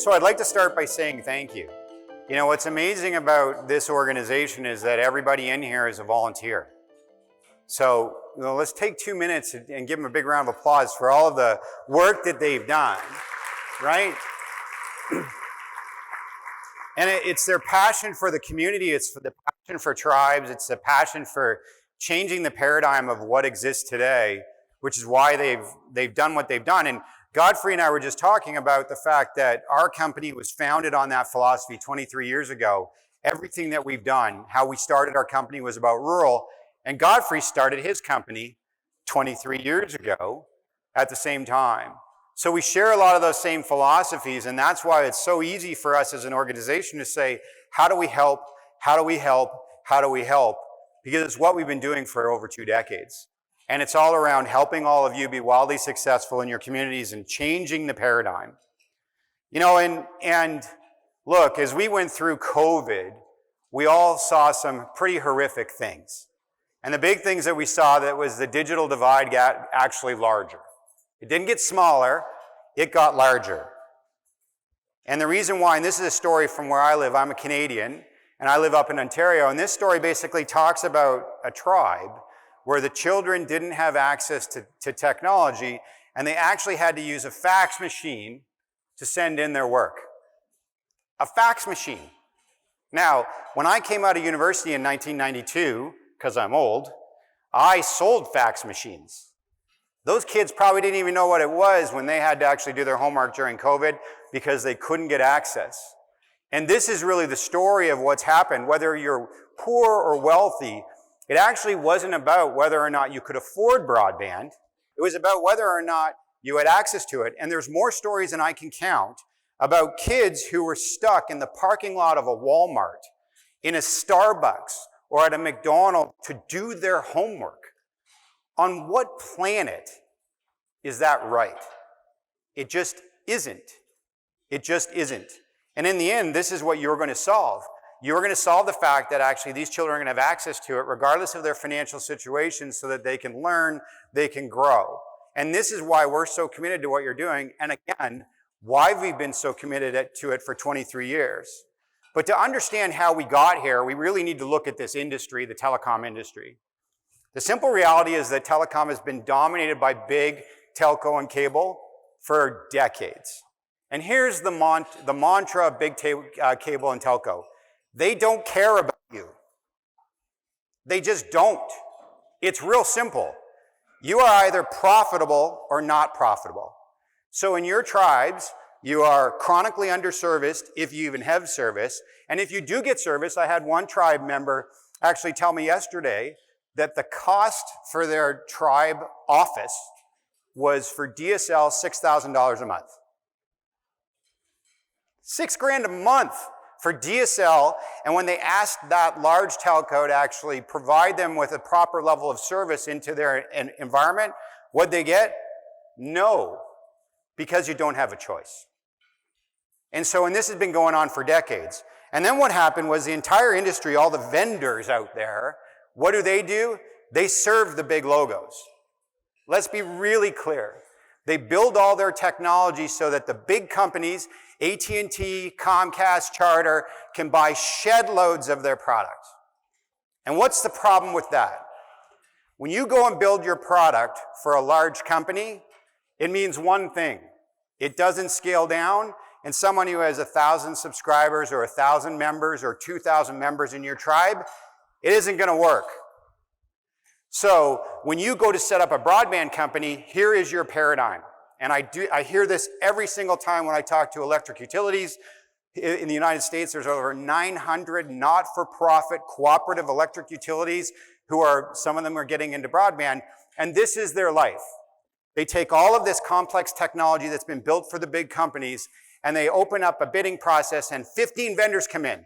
So I'd like to start by saying thank you. You know, what's amazing about this organization is that everybody in here is a volunteer. So let's take 2 minutes and give them a big round of applause for all of the work that they've done, right? And it's their passion for the community, it's the passion for tribes, it's the passion for changing the paradigm of what exists today, which is why they've done what they've done. And Godfrey and I were just talking about the fact that our company was founded on that philosophy 23 years ago. Everything that we've done, how we started our company was about rural, and Godfrey started his company 23 years ago at the same time. So we share a lot of those same philosophies, and that's why it's so easy for us as an organization to say, how do we help? How do we help? How do we help? Because it's what we've been doing for over 2 decades. And it's all around helping all of you be wildly successful in your communities and changing the paradigm. You know, and look, as we went through COVID, we all saw some pretty horrific things. And the big things that we saw, that was the digital divide got actually larger. It didn't get smaller, it got larger. And the reason why, and this is a story from where I live, I'm a Canadian, and I live up in Ontario, and this story basically talks about a tribe where the children didn't have access to technology, and they actually had to use a fax machine to send in their work. A fax machine. Now, when I came out of university in 1992, because I'm old, I sold fax machines. Those kids probably didn't even know what it was when they had to actually do their homework during COVID because they couldn't get access. And this is really the story of what's happened. Whether you're poor or wealthy, it actually wasn't about whether or not you could afford broadband. It was about whether or not you had access to it. And there's more stories than I can count about kids who were stuck in the parking lot of a Walmart, in a Starbucks, or at a McDonald's to do their homework. On what planet is that right? It just isn't. It just isn't. And in the end, this is what you're going to solve. You're going to solve the fact that actually these children are going to have access to it regardless of their financial situation so that they can learn, they can grow. And this is why we're so committed to what you're doing. And again, why we've been so committed to it for 23 years. But to understand how we got here, we really need to look at this industry, the telecom industry. The simple reality is that telecom has been dominated by big telco and cable for decades. And here's the mantra of big cable and telco. They don't care about you. They just don't. It's real simple. You are either profitable or not profitable. So in your tribes, you are chronically underserviced if you even have service. And if you do get service, I had one tribe member actually tell me yesterday that the cost for their tribe office was for DSL $6,000 a month. $6,000 a month for DSL, and when they asked that large telco to actually provide them with a proper level of service into their environment, what'd they get? No, because you don't have a choice. And so, and this has been going on for decades. And then what happened was the entire industry, all the vendors out there, what do? They serve the big logos. Let's be really clear. They build all their technology so that the big companies, AT&T, Comcast, Charter, can buy shed loads of their product. And what's the problem with that? When you go and build your product for a large company, it means one thing. It doesn't scale down, and someone who has 1,000 subscribers or 1,000 members or 2,000 members in your tribe, it isn't going to work. So when you go to set up a broadband company, here is your paradigm. And I hear this every single time when I talk to electric utilities. In the United States, there's over 900 not-for-profit cooperative electric utilities some of them are getting into broadband, and this is their life. They take all of this complex technology that's been built for the big companies, and they open up a bidding process, and 15 vendors come in.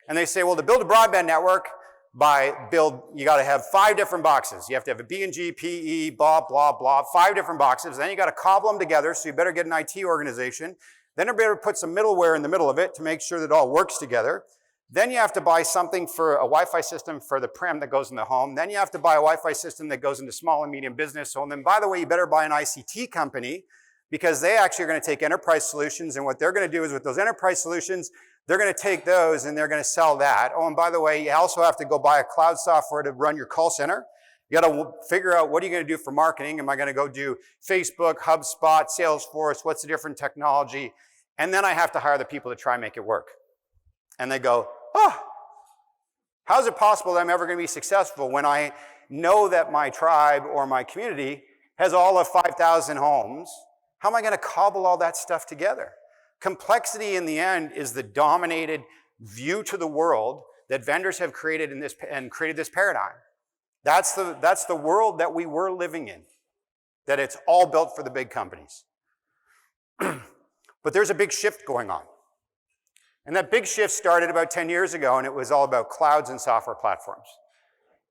And they say, well, to build a broadband network, you got to have 5 different boxes. You have to have a B&G, PE, blah, blah, blah, 5 different boxes. Then you got to cobble them together, so you better get an IT organization. Then you better put some middleware in the middle of it to make sure that it all works together. Then you have to buy something for a Wi-Fi system for the prem that goes in the home. Then you have to buy a Wi-Fi system that goes into small and medium business. So, and then, by the way, you better buy an ICT company because they actually are going to take enterprise solutions, and what they're going to do is with those enterprise solutions, they're going to take those and they're going to sell that. Oh, and by the way, you also have to go buy a cloud software to run your call center. You got to figure out, what are you going to do for marketing? Am I going to go do Facebook, HubSpot, Salesforce? What's the different technology? And then I have to hire the people to try and make it work. And they go, oh, how is it possible that I'm ever going to be successful when I know that my tribe or my community has all of 5,000 homes? How am I going to cobble all that stuff together? Complexity in the end is the dominated view to the world that vendors have created in this and created this paradigm. That's the world that we were living in, that it's all built for the big companies. But there's a big shift going on. And that big shift started about 10 years ago, and it was all about clouds and software platforms.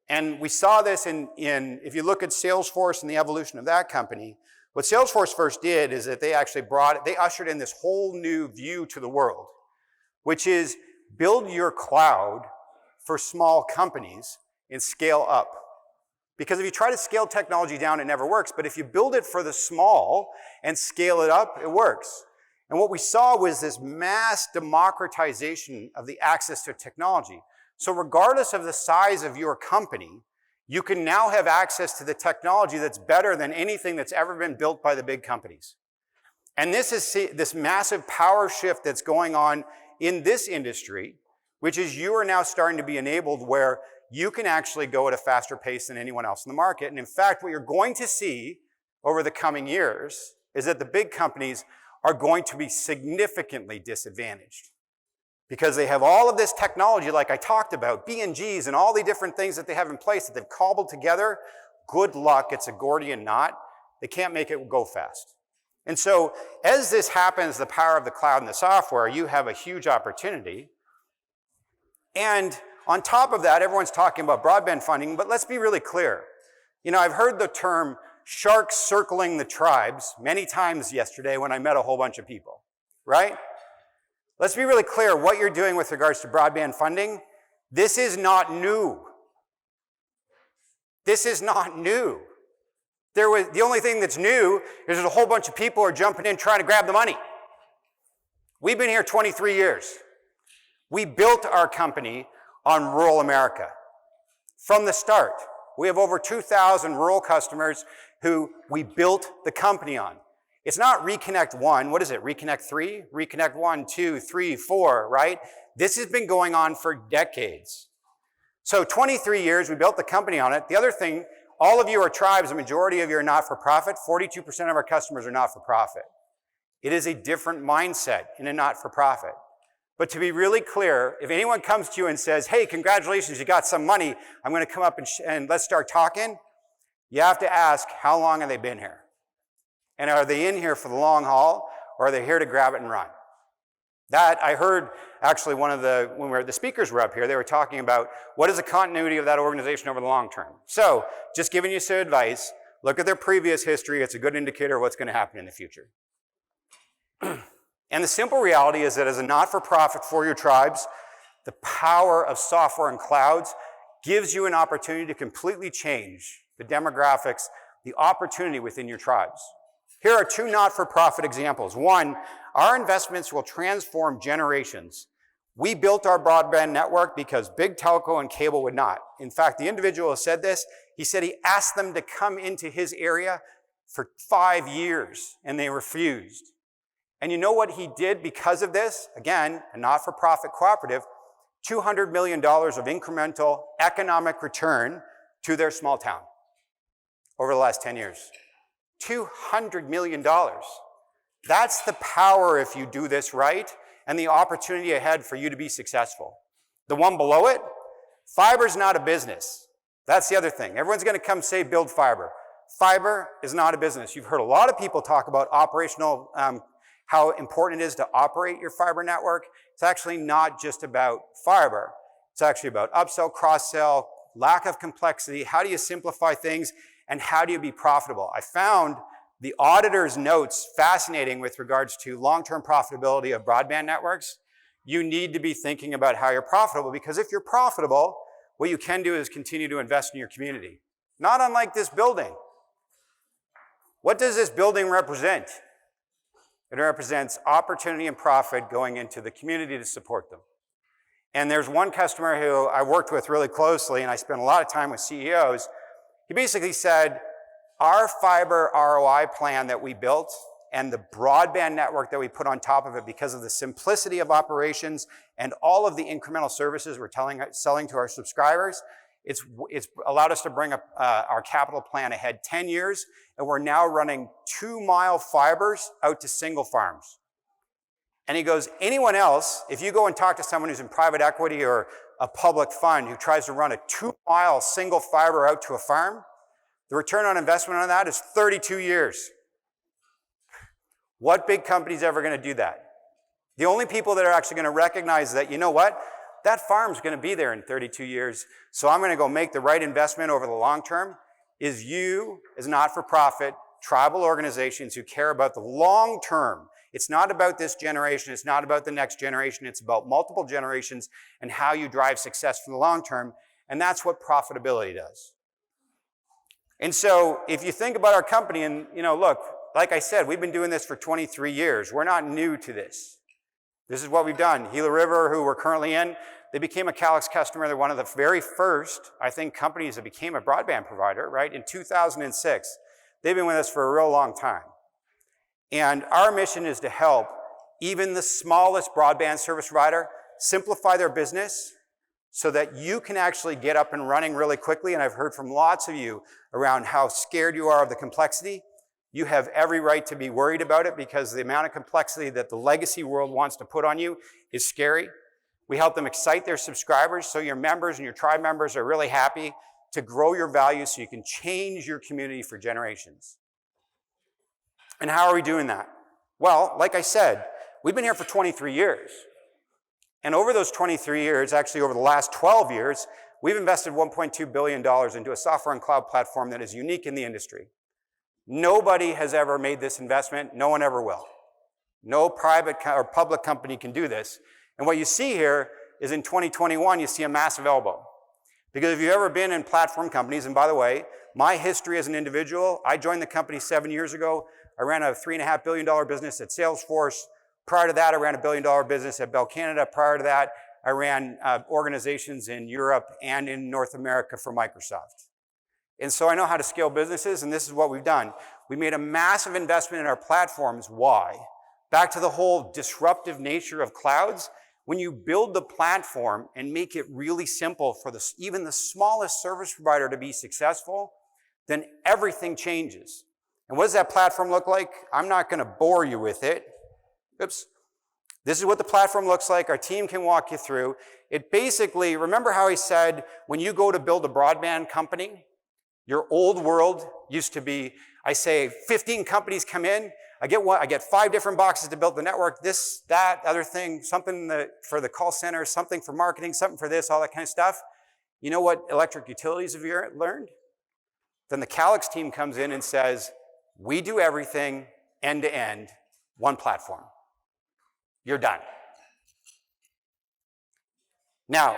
And we saw this if you look at Salesforce and the evolution of that company, what Salesforce first did is that they ushered in this whole new view to the world, which is build your cloud for small companies and scale up. Because if you try to scale technology down, it never works. But if you build it for the small and scale it up, it works. And what we saw was this mass democratization of the access to technology. So regardless of the size of your company, you can now have access to the technology that's better than anything that's ever been built by the big companies. And this is this massive power shift that's going on in this industry, which is you are now starting to be enabled where you can actually go at a faster pace than anyone else in the market. And in fact, what you're going to see over the coming years is that the big companies are going to be significantly disadvantaged because they have all of this technology, like I talked about, BNGs and all the different things that they have in place that they've cobbled together. Good luck, it's a Gordian knot. They can't make it go fast. And so as this happens, the power of the cloud and the software, you have a huge opportunity. And on top of that, everyone's talking about broadband funding, but let's be really clear. You know, I've heard the term sharks circling the tribes many times yesterday when I met a whole bunch of people, right? Let's be really clear what you're doing with regards to broadband funding. This is not new. This is not new. The only thing that's new is there's a whole bunch of people who are jumping in trying to grab the money. We've been here 23 years. We built our company on rural America. From the start, we have over 2,000 rural customers who we built the company on. It's not Reconnect 1. What is it? Reconnect 3? Reconnect 1, 2, 3, 4, right? This has been going on for decades. So 23 years, we built the company on it. The other thing, all of you are tribes, a majority of you are not-for-profit. 42% of our customers are not-for-profit. It is a different mindset in a not-for-profit. But to be really clear, if anyone comes to you and says, hey, congratulations, you got some money, I'm going to come up and let's start talking, you have to ask, how long have they been here? And are they in here for the long haul, or are they here to grab it and run? That, I heard actually when the speakers were up here, they were talking about what is the continuity of that organization over the long term. So, just giving you some advice, look at their previous history. It's a good indicator of what's going to happen in the future. And the simple reality is that as a not-for-profit for your tribes, the power of software and clouds gives you an opportunity to completely change the demographics, the opportunity within your tribes. Here are two not-for-profit examples. One, our investments will transform generations. We built our broadband network because big telco and cable would not. In fact, the individual who said this, he said he asked them to come into his area for 5 years, and they refused. And you know what he did because of this? Again, a not-for-profit cooperative, $200 million of incremental economic return to their small town over the last 10 years. $200 million. That's the power if you do this right and the opportunity ahead for you to be successful. The one below it, fiber's not a business. That's the other thing. Everyone's going to come say build fiber. Fiber is not a business. You've heard a lot of people talk about operational, how important it is to operate your fiber network. It's actually not just about fiber. It's actually about upsell, cross-sell, lack of complexity. How do you simplify things? And how do you be profitable? I found the auditor's notes fascinating with regards to long-term profitability of broadband networks. You need to be thinking about how you're profitable, because if you're profitable, what you can do is continue to invest in your community. Not unlike this building. What does this building represent? It represents opportunity and profit going into the community to support them. And there's one customer who I worked with really closely, and I spent a lot of time with CEOs. He basically said, our fiber ROI plan that we built and the broadband network that we put on top of it, because of the simplicity of operations and all of the incremental services we're selling to our subscribers, it's allowed us to bring up our capital plan ahead 10 years, and we're now running 2-mile fibers out to single farms. And he goes, anyone else, if you go and talk to someone who's in private equity or a public fund who tries to run a 2-mile single fiber out to a farm, the return on investment on that is 32 years. What big company is ever going to do that? The only people that are actually going to recognize that, you know what, that farm's going to be there in 32 years, so I'm going to go make the right investment over the long term, is you, as not-for-profit, tribal organizations who care about the long term. It's not about this generation, it's not about the next generation, it's about multiple generations and how you drive success for the long term, and that's what profitability does. And so, if you think about our company, and look, like I said, we've been doing this for 23 years. We're not new to this. This is what we've done. Gila River, who we're currently in, they became a Calix customer. They're one of the very first, I think, companies that became a broadband provider, right, in 2006. They've been with us for a real long time. And our mission is to help even the smallest broadband service provider simplify their business so that you can actually get up and running really quickly. And I've heard from lots of you around how scared you are of the complexity. You have every right to be worried about it because the amount of complexity that the legacy world wants to put on you is scary. We help them excite their subscribers so your members and your tribe members are really happy to grow your value so you can change your community for generations. And how are we doing that? Well, like I said, we've been here for 23 years. And over those 23 years, actually over the last 12 years, we've invested $1.2 billion into a software and cloud platform that is unique in the industry. Nobody has ever made this investment. No one ever will. No private or public company can do this. And what you see here is in 2021, you see a massive elbow. Because if you've ever been in platform companies, and by the way, my history as an individual, I joined the company 7 years ago. I ran a $3.5 billion business at Salesforce. Prior to that, I ran a $1 billion business at Bell Canada. Prior to that, I ran organizations in Europe and in North America for Microsoft. And so I know how to scale businesses, and this is what we've done. We made a massive investment in our platforms. Why? Back to the whole disruptive nature of clouds. When you build the platform and make it really simple for even the smallest service provider to be successful, then everything changes. And what does that platform look like? I'm not going to bore you with it. Oops. This is what the platform looks like. Our team can walk you through. It basically, remember how he said, when you go to build a broadband company, your old world used to be, I say, 15 companies come in. I get 5 different boxes to build the network, this, that, other thing, something for the call center, something for marketing, something for this, all that kind of stuff. You know what electric utilities have learned? Then the Calix team comes in and says, we do everything end to end, one platform. You're done. Now,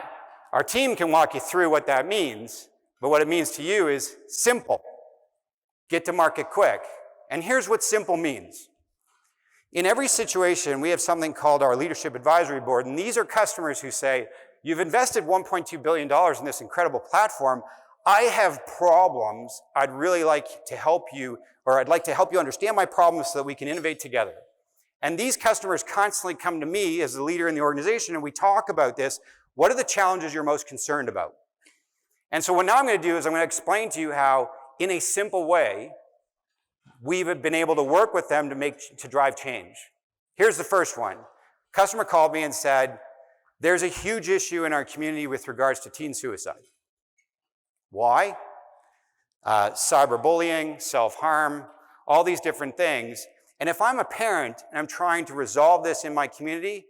our team can walk you through what that means, but what it means to you is simple. Get to market quick. And here's what simple means. In every situation, we have something called our Leadership Advisory Board, and these are customers who say, you've invested $1.2 billion in this incredible platform. I have problems. I'd really like to help you, or I'd like to help you understand my problems so that we can innovate together. And these customers constantly come to me as the leader in the organization, and we talk about this. What are the challenges you're most concerned about? And so what now I'm going to do is I'm going to explain to you how, in a simple way, we've been able to work with them to drive change. Here's the first one. Customer called me and said, there's a huge issue in our community with regards to teen suicide. Why? Cyberbullying, self-harm, all these different things. And if I'm a parent and I'm trying to resolve this in my community,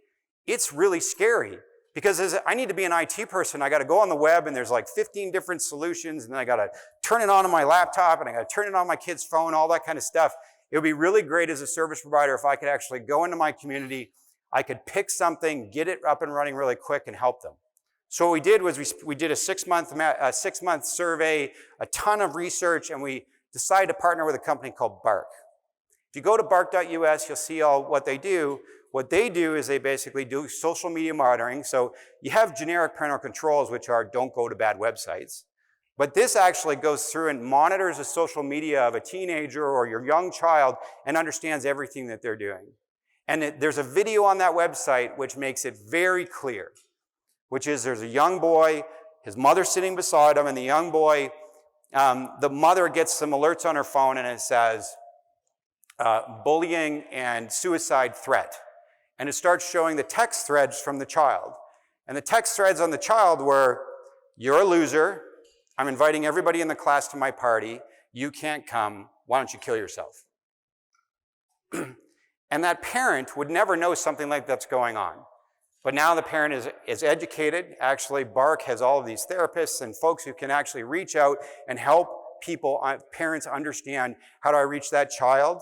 it's really scary. Because I need to be an IT person, I got to go on the web and there's like 15 different solutions, and then I got to turn it on my laptop and I got to turn it on my kid's phone, all that kind of stuff. It would be really great as a service provider if I could actually go into my community, I could pick something, get it up and running really quick and help them. So what we did was we did a six-month survey, a ton of research, and we decided to partner with a company called Bark. If you go to bark.us, you'll see all what they do. What they do is they basically do social media monitoring. So you have generic parental controls, which are don't go to bad websites. But this actually goes through and monitors the social media of a teenager or your young child and understands everything that they're doing. And there's a video on that website which makes it very clear, which is there's a young boy, his mother sitting beside him, and the young boy, the mother gets some alerts on her phone and it says, bullying and suicide threat. And it starts showing the text threads from the child. And the text threads on the child were, you're a loser, I'm inviting everybody in the class to my party, you can't come, why don't you kill yourself? And that parent would never know something like that's going on. But now the parent is educated. Actually, Bark has all of these therapists and folks who can actually reach out and help people, parents understand, how do I reach that child?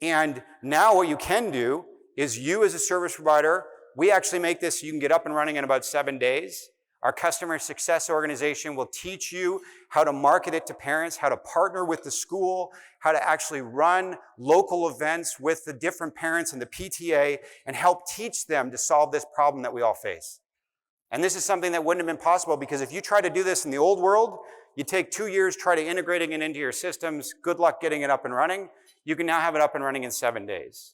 And now what you can do is you as a service provider, we actually make this so you can get up and running in about 7 days. Our customer success organization will teach you how to market it to parents, how to partner with the school, how to actually run local events with the different parents and the PTA and help teach them to solve this problem that we all face. And this is something that wouldn't have been possible because if you try to do this in the old world, you take 2 years, try to integrating it into your systems, good luck getting it up and running. You can now have it up and running in 7 days.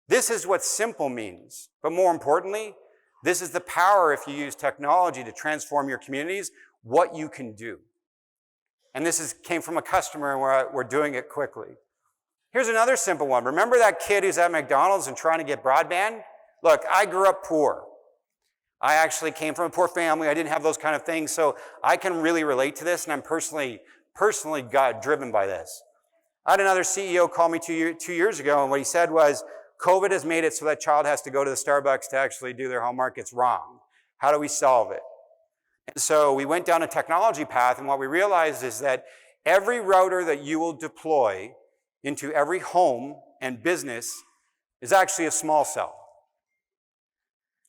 This is what simple means. But more importantly, this is the power, if you use technology to transform your communities, what you can do. And this came from a customer and we're doing it quickly. Here's another simple one. Remember that kid who's at McDonald's and trying to get broadband? Look, I grew up poor. I actually came from a poor family. I didn't have those kind of things. So I can really relate to this, and I'm personally driven by this. I had another CEO call me 2 years ago, and what he said was, COVID has made it so that child has to go to the Starbucks to actually do their homework. It's wrong. How do we solve it? And so we went down a technology path, and what we realized is that every router that you will deploy into every home and business is actually a small cell.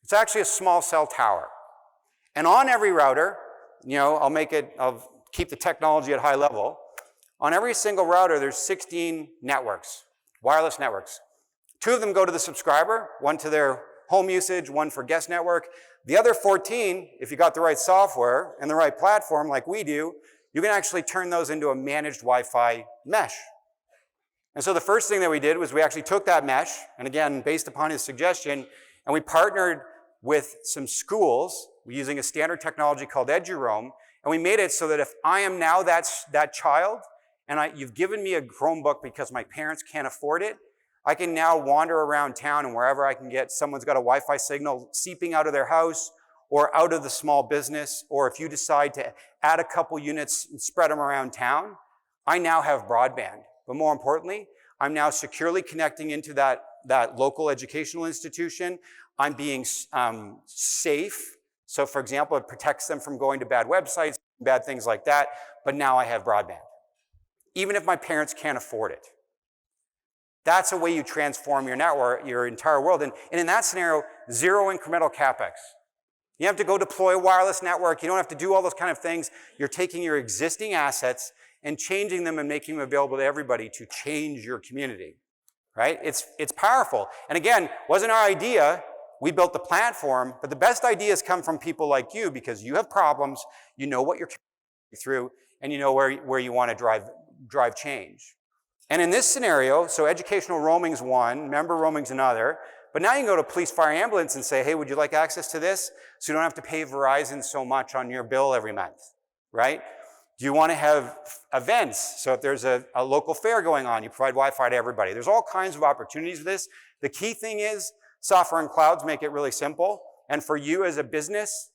It's actually a small cell tower. And on every router, I'll keep the technology at high level. On every single router, there's 16 networks, wireless networks. 2 of them go to the subscriber, 1 to their home usage, 1 for guest network. The other 14, if you got the right software and the right platform like we do, you can actually turn those into a managed Wi-Fi mesh. And so the first thing that we did was we actually took that mesh, and again, based upon his suggestion, and we partnered with some schools using a standard technology called EduRoam, and we made it so that if I am now that child, and you've given me a Chromebook because my parents can't afford it, I can now wander around town and wherever I can get, someone's got a Wi-Fi signal seeping out of their house or out of the small business, or if you decide to add a couple units and spread them around town, I now have broadband. But more importantly, I'm now securely connecting into that local educational institution. I'm being safe. So for example, it protects them from going to bad websites, bad things like that, but now I have broadband. Even if my parents can't afford it. That's a way you transform your network, your entire world. And in that scenario, 0 incremental CapEx. You have to go deploy a wireless network. You don't have to do all those kind of things. You're taking your existing assets and changing them and making them available to everybody to change your community, right? It's powerful. And again, wasn't our idea. We built the platform, but the best ideas come from people like you because you have problems, you know what you're going through, and you know where you want to drive change. And in this scenario, so educational roaming's one, member roaming's another, but now you can go to police, fire, ambulance and say, hey, would you like access to this? So you don't have to pay Verizon so much on your bill every month, right? Do you want to have events? So if there's a local fair going on, you provide Wi-Fi to everybody. There's all kinds of opportunities for this. The key thing is software and clouds make it really simple. And for you as a business,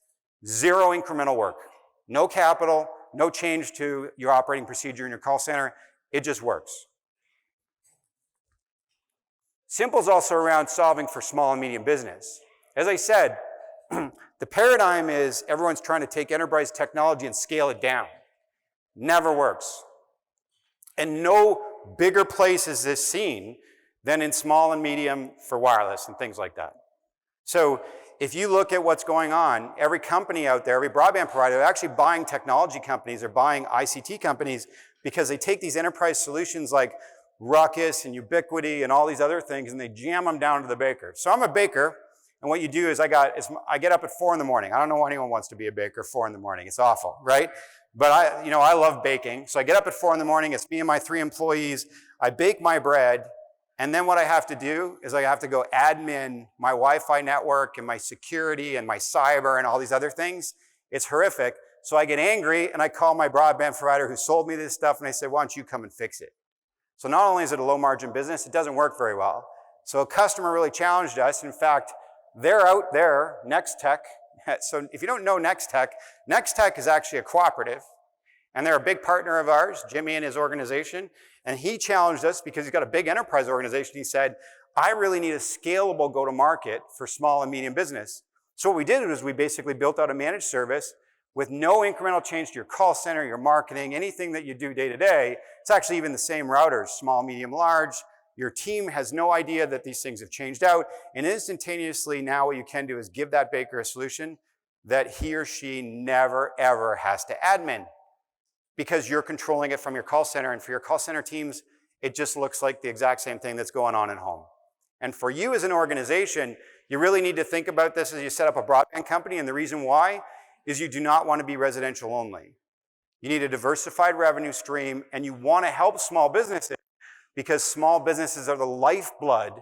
0 incremental work. No capital, no change to your operating procedure in your call center. It just works. Simple is also around solving for small and medium business. As I said, the paradigm is everyone's trying to take enterprise technology and scale it down. Never works. And no bigger place is this seen than in small and medium for wireless and things like that. So if you look at what's going on, every company out there, every broadband provider, they're actually buying technology companies, they're buying ICT companies because they take these enterprise solutions like Ruckus and Ubiquity and all these other things, and they jam them down to the baker. So I'm a baker, and what you do is I get up at 4 in the morning. I don't know why anyone wants to be a baker 4 in the morning. It's awful, right? But I love baking. So I get up at 4 in the morning. It's me and my 3 employees. I bake my bread, and then what I have to do is I have to go admin my Wi-Fi network and my security and my cyber and all these other things. It's horrific. So I get angry, and I call my broadband provider who sold me this stuff, and I say, why don't you come and fix it? So not only is it a low-margin business, it doesn't work very well. So a customer really challenged us. In fact, they're out there, Nextech. So if you don't know Nextech is actually a cooperative, and they're a big partner of ours, Jimmy and his organization, and he challenged us because he's got a big enterprise organization. He said, I really need a scalable go-to-market for small and medium business. So what we did was we basically built out a managed service with no incremental change to your call center, your marketing, anything that you do day to day. It's actually even the same routers, small, medium, large. Your team has no idea that these things have changed out. And instantaneously now what you can do is give that baker a solution that he or she never, ever has to admin, because you're controlling it from your call center. And for your call center teams, it just looks like the exact same thing that's going on at home. And for you as an organization, you really need to think about this as you set up a broadband company. And the reason why is you do not want to be residential only. You need a diversified revenue stream, and you want to help small businesses because small businesses are the lifeblood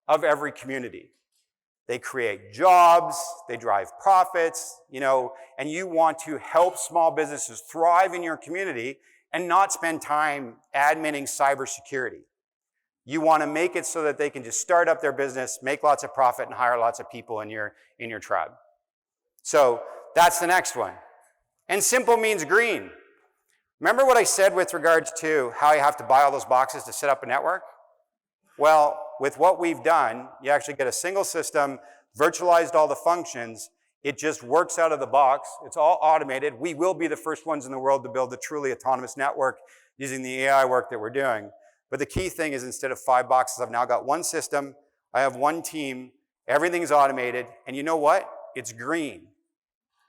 of every community. They create jobs, they drive profits, and you want to help small businesses thrive in your community and not spend time adminning cybersecurity. You want to make it so that they can just start up their business, make lots of profit, and hire lots of people in your tribe. So that's the next one. And simple means green. Remember what I said with regards to how you have to buy all those boxes to set up a network? Well, with what we've done, you actually get a single system, virtualized all the functions. It just works out of the box. It's all automated. We will be the first ones in the world to build a truly autonomous network using the AI work that we're doing. But the key thing is, instead of 5 boxes, I've now got one system. I have one team. Everything's automated. And you know what? It's green.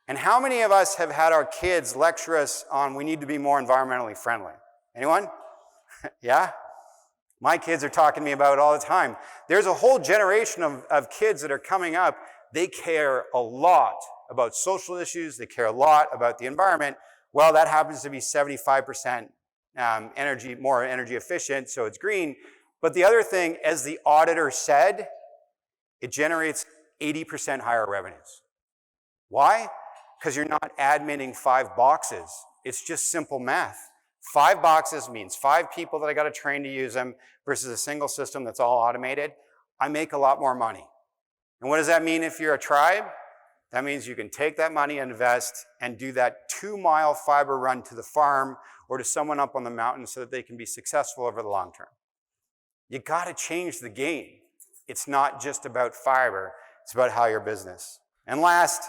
And how many of us have had our kids lecture us on we need to be more environmentally friendly? Anyone? Yeah? My kids are talking to me about it all the time. There's a whole generation of kids that are coming up. They care a lot about social issues. They care a lot about the environment. Well, that happens to be 75% more energy efficient, so it's green. But the other thing, as the auditor said, it generates 80% higher revenues. Why? Because you're not adminning 5 boxes. It's just simple math. 5 boxes means 5 people that I got to train to use them versus a single system that's all automated. I make a lot more money. And what does that mean if you're a tribe? That means you can take that money and invest and do that 2-mile fiber run to the farm or to someone up on the mountain so that they can be successful over the long term. You got to change the game. It's not just about fiber. It's about how your business. And last,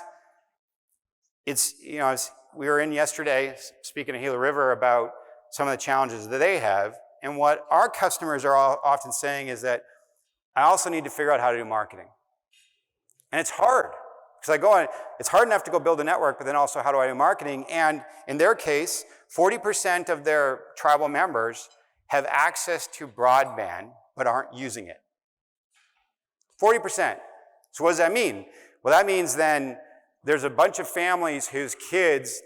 we were in yesterday speaking to Gila River about some of the challenges that they have. And what our customers are often saying is that I also need to figure out how to do marketing. And it's hard. Because it's hard enough to go build a network, but then also how do I do marketing? And in their case, 40% of their tribal members have access to broadband, but aren't using it. 40%. So what does that mean? Well, that means then there's a bunch of families whose kids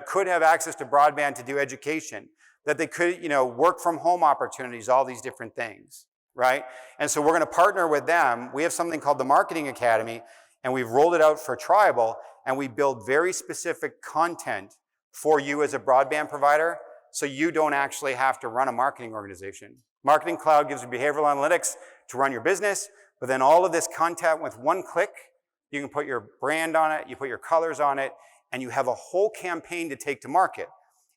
could have access to broadband to do education, that they could, work from home opportunities, all these different things, right? And so we're going to partner with them. We have something called the Marketing Academy, and we've rolled it out for Tribal, and we build very specific content for you as a broadband provider, so you don't actually have to run a marketing organization. Marketing Cloud gives you behavioral analytics to run your business, but then all of this content with one click, you can put your brand on it, you put your colors on it, and you have a whole campaign to take to market.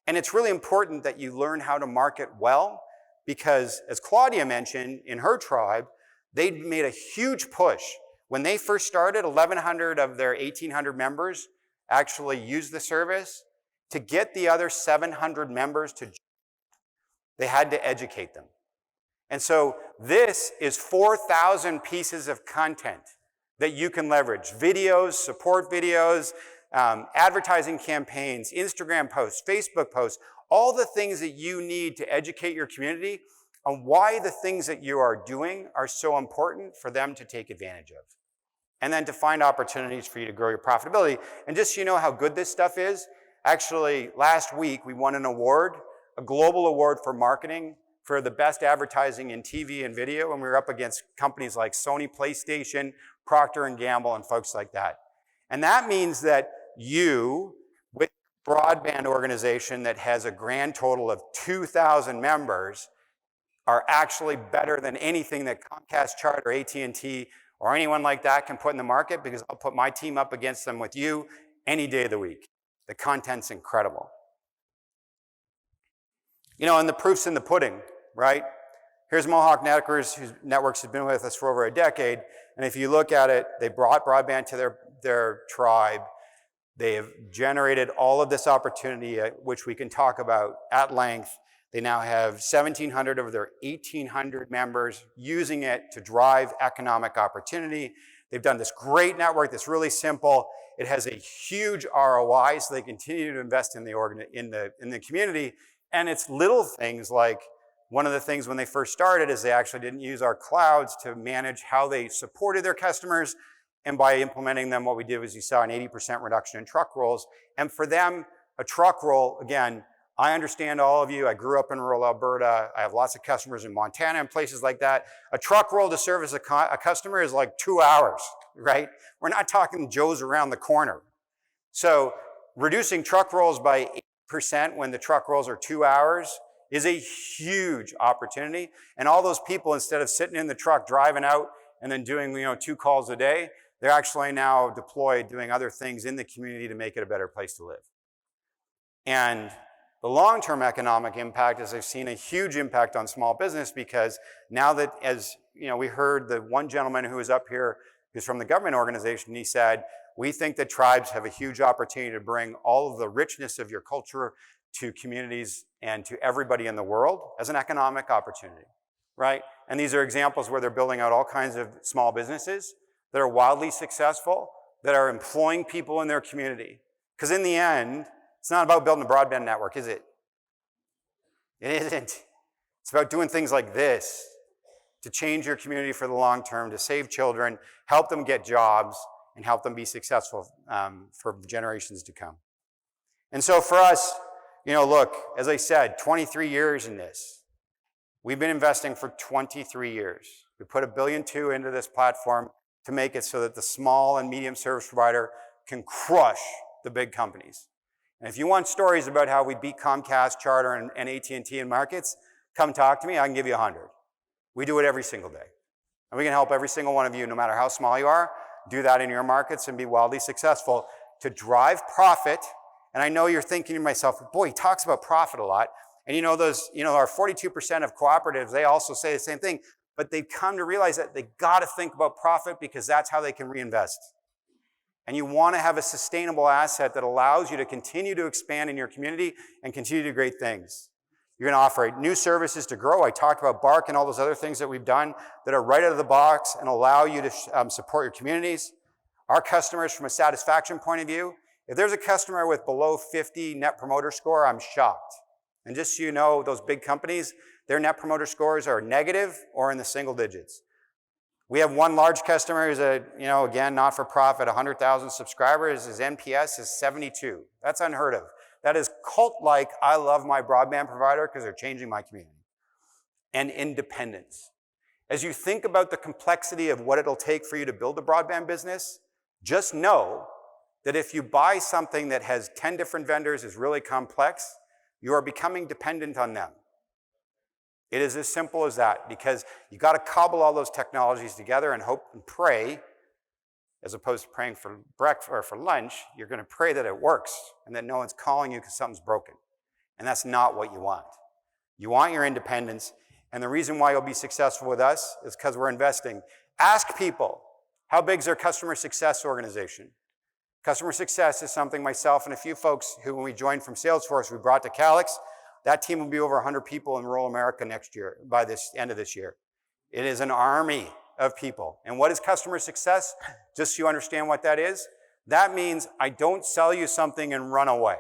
And it's really important that you learn how to market well, because as Claudia mentioned, in her tribe, they made a huge push. When they first started, 1,100 of their 1,800 members actually used the service. To get the other 700 members to join, they had to educate them. And so this is 4,000 pieces of content that you can leverage. Videos, support videos, advertising campaigns, Instagram posts, Facebook posts, all the things that you need to educate your community on why the things that you are doing are so important for them to take advantage of. And then to find opportunities for you to grow your profitability. And just so you know how good this stuff is, actually last week we won an award, a global award for marketing for the best advertising in TV and video, and we were up against companies like Sony PlayStation, Procter & Gamble, and folks like that. And that means that you, with a broadband organization that has a grand total of 2,000 members, are actually better than anything that Comcast, Charter, AT&T, or anyone like that can put in the market, because I'll put my team up against them with you any day of the week. The content's incredible. You know, and the proof's in the pudding, right? Here's Mohawk Networks, whose networks have been with us for over a decade, and if you look at it, they brought broadband to their tribe. They have generated all of this opportunity, which we can talk about at length. They now have 1,700 of their 1,800 members using it to drive economic opportunity. They've done this great network that's really simple. It has a huge ROI, so they continue to invest in the community. And it's little things like, one of the things when they first started is they actually didn't use our clouds to manage how they supported their customers. And by implementing them, what we did was you saw an 80% reduction in truck rolls. And for them, a truck roll, again, I understand all of you. I grew up in rural Alberta. I have lots of customers in Montana and places like that. A truck roll to service a customer is like 2 hours, right? We're not talking Joe's around the corner. So reducing truck rolls by 8% when the truck rolls are 2 hours is a huge opportunity. And all those people, instead of sitting in the truck driving out and then doing 2 calls a day, they're actually now deployed doing other things in the community to make it a better place to live. And the long-term economic impact is I've seen a huge impact on small business, because now that, as we heard the one gentleman who was up here who's from the government organization, he said, we think that tribes have a huge opportunity to bring all of the richness of your culture to communities and to everybody in the world as an economic opportunity, right? And these are examples where they're building out all kinds of small businesses that are wildly successful, that are employing people in their community. Because in the end, it's not about building a broadband network, is it? It isn't. It's about doing things like this to change your community for the long term, to save children, help them get jobs, and help them be successful for generations to come. And so for us, look, as I said, 23 years in this. We've been investing for 23 years. We put $1.2 billion into this platform to make it so that the small and medium service provider can crush the big companies. And if you want stories about how we beat Comcast, Charter, and AT&T in markets, come talk to me. I can give you 100. We do it every single day. And we can help every single one of you, no matter how small you are, do that in your markets and be wildly successful to drive profit. And I know you're thinking to yourself, boy, he talks about profit a lot. And our 42% of cooperatives, they also say the same thing. But they've come to realize that they got to think about profit, because that's how they can reinvest. And you want to have a sustainable asset that allows you to continue to expand in your community and continue to do great things. You're going to offer new services to grow. I talked about Bark and all those other things that we've done that are right out of the box and allow you to support your communities. Our customers, from a satisfaction point of view, if there's a customer with below 50 Net Promoter Score, I'm shocked. And just so you know, those big companies, their Net Promoter Scores are negative or in the single digits. We have one large customer who's again, not-for-profit, 100,000 subscribers. His NPS is 72. That's unheard of. That is cult-like, I love my broadband provider because they're changing my community. And independence. As you think about the complexity of what it'll take for you to build a broadband business, just know that if you buy something that has 10 different vendors, is really complex, you are becoming dependent on them. It is as simple as that, because you got to cobble all those technologies together and hope and pray, as opposed to praying for breakfast or for lunch. You're going to pray that it works and that no one's calling you because something's broken. And that's not what you want. You want your independence. And the reason why you'll be successful with us is because we're investing. Ask people, how big is their customer success organization? Customer success is something myself and a few folks who, when we joined from Salesforce, we brought to Calix. That team will be over 100 people in rural America next year, by this end of this year. It is an army of people. And what is customer success? Just so you understand what that is, that means I don't sell you something and run away.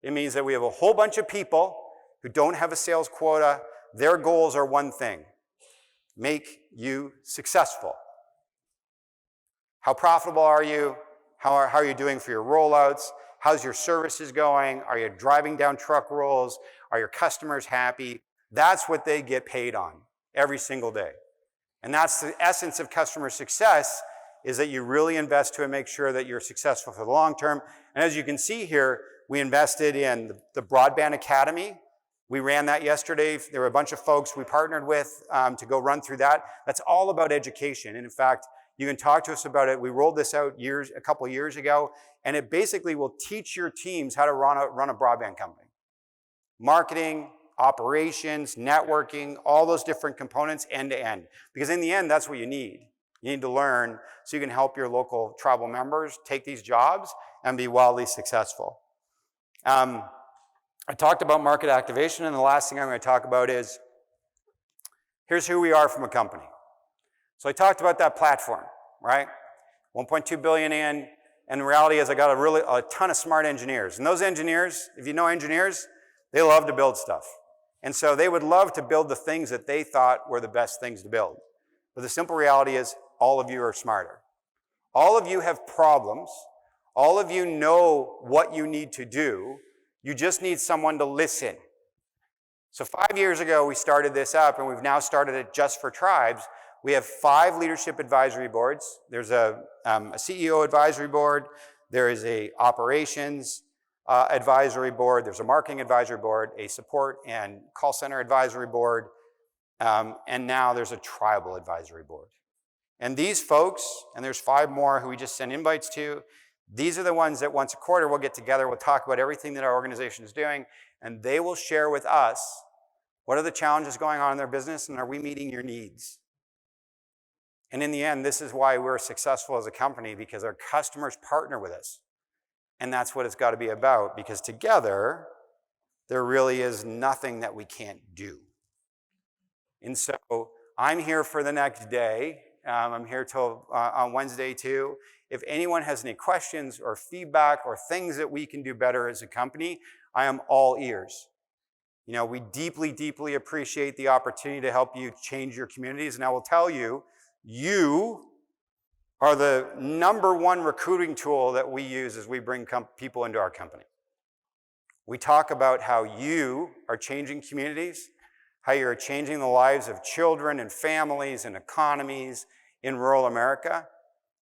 It means that we have a whole bunch of people who don't have a sales quota, their goals are one thing: make you successful. How profitable are you? How are you doing for your rollouts? How's your services going? Are you driving down truck rolls? Are your customers happy? That's what they get paid on every single day. And that's the essence of customer success, is that you really invest to make sure that you're successful for the long term. And as you can see here, we invested in the Broadband Academy. We ran that yesterday. There were a bunch of folks we partnered with to go run through that. That's all about education. And in fact, you can talk to us about it. We rolled this out a couple years ago, and it basically will teach your teams how to run a broadband company. Marketing, operations, networking, all those different components end to end. Because in the end, that's what you need. You need to learn so you can help your local tribal members take these jobs and be wildly successful. I talked about market activation, and the last thing I'm going to talk about is, here's who we are from a company. So I talked about that platform, right? 1.2 billion in, and the reality is I got a ton of smart engineers. And those engineers, if you know engineers, they love to build stuff. And so they would love to build the things that they thought were the best things to build. But the simple reality is all of you are smarter. All of you have problems. All of you know what you need to do. You just need someone to listen. So 5 years ago, we started this up, and we've now started it just for tribes. We have 5 leadership advisory boards. There's a CEO advisory board. There is a operations advisory board. There's a marketing advisory board, a support and call center advisory board, and now there's a tribal advisory board. And these folks, and there's 5 more who we just send invites to, these are the ones that once a quarter we'll get together, we'll talk about everything that our organization is doing, and they will share with us what are the challenges going on in their business, and are we meeting your needs? And in the end, this is why we're successful as a company, because our customers partner with us. And that's what it's got to be about, because together, there really is nothing that we can't do. And so I'm here for the next day. I'm here till on Wednesday too. If anyone has any questions or feedback or things that we can do better as a company, I am all ears. You know, we deeply, deeply appreciate the opportunity to help you change your communities. And I will tell you, you are the #1 recruiting tool that we use as we bring people into our company. We talk about how you are changing communities, how you're changing the lives of children and families and economies in rural America.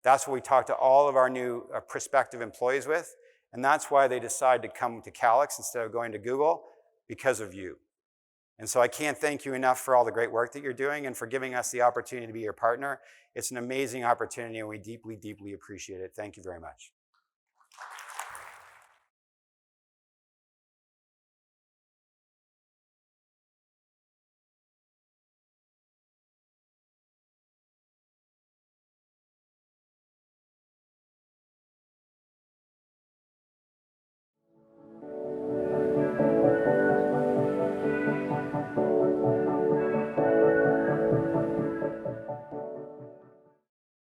That's what we talk to all of our new prospective employees with, and that's why they decide to come to Calix instead of going to Google, because of you. And so I can't thank you enough for all the great work that you're doing and for giving us the opportunity to be your partner. It's an amazing opportunity, and we deeply, deeply appreciate it. Thank you very much.